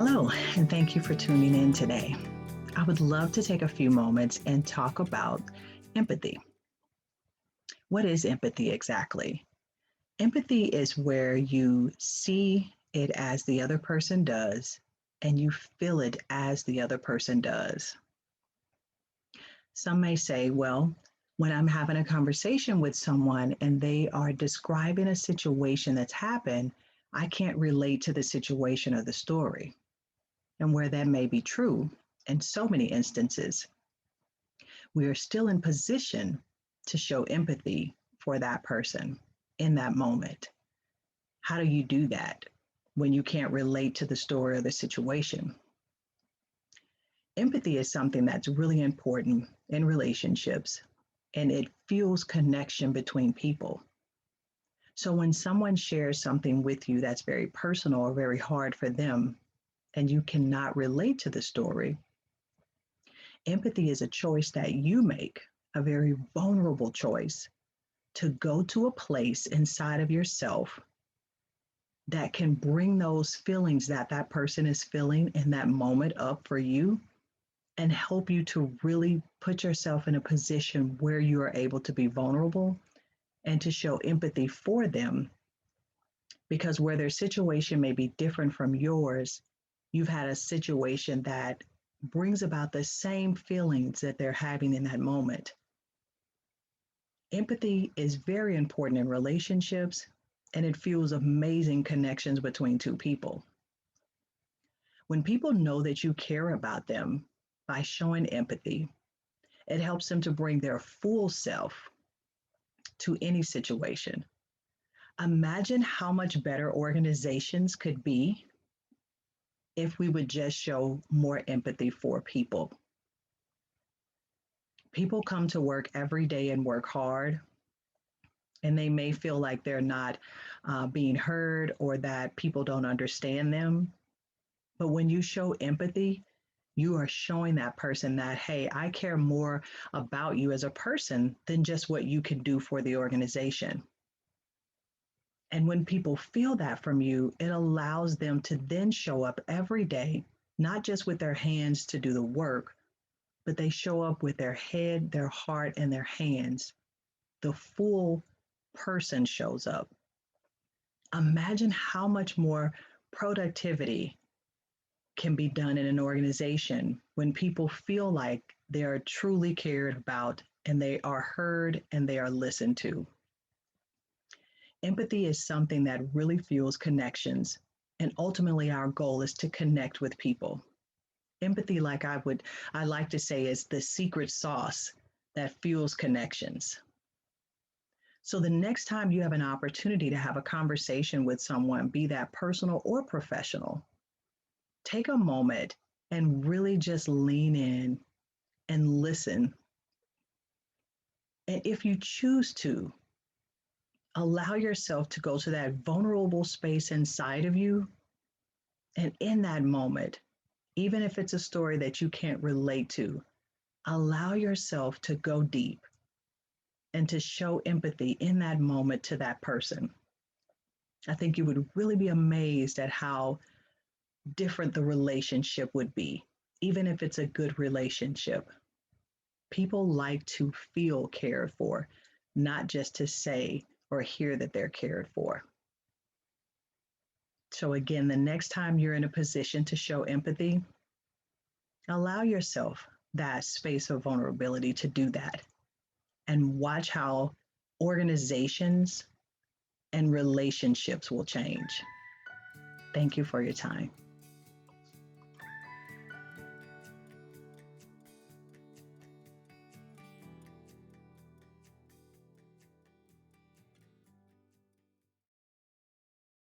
Hello, and thank you for tuning in today. I would love to take a few moments and talk about empathy. What is empathy exactly? Empathy is where you see it as the other person does and you feel it as the other person does. Some may say, well, when I'm having a conversation with someone and they are describing a situation that's happened, I can't relate to the situation or the story. And where that may be true, in so many instances, we are still in position to show empathy for that person in that moment. How do you do that when you can't relate to the story or the situation? Empathy is something that's really important in relationships, and it fuels connection between people. So when someone shares something with you that's very personal or very hard for them, and you cannot relate to the story, empathy is a choice that you make, a very vulnerable choice to go to a place inside of yourself that can bring those feelings that that person is feeling in that moment up for you and help you to really put yourself in a position where you are able to be vulnerable and to show empathy for them. Because where their situation may be different from yours, you've had a situation that brings about the same feelings that they're having in that moment. Empathy is very important in relationships and it fuels amazing connections between two people. When people know that you care about them by showing empathy, it helps them to bring their full self to any situation. Imagine how much better organizations could be if we would just show more empathy for people. People come to work every day and work hard, and they may feel like they're not being heard or that people don't understand them. But when you show empathy, you are showing that person that, hey, I care more about you as a person than just what you can do for the organization. And when people feel that from you, it allows them to then show up every day, not just with their hands to do the work, but they show up with their head, their heart, and their hands. The full person shows up. Imagine how much more productivity can be done in an organization when people feel like they are truly cared about and they are heard and they are listened to. Empathy is something that really fuels connections. And ultimately, our goal is to connect with people. Empathy, I like to say, is the secret sauce that fuels connections. So the next time you have an opportunity to have a conversation with someone, be that personal or professional, take a moment and really just lean in and listen. And if you choose to, allow yourself to go to that vulnerable space inside of you. And in that moment, even if it's a story that you can't relate to, allow yourself to go deep and to show empathy in that moment to that person. I think you would really be amazed at how different the relationship would be, even if it's a good relationship. People like to feel cared for, not just to say or hear that they're cared for. So, again, the next time you're in a position to show empathy, allow yourself that space of vulnerability to do that and watch how organizations and relationships will change. Thank you for your time.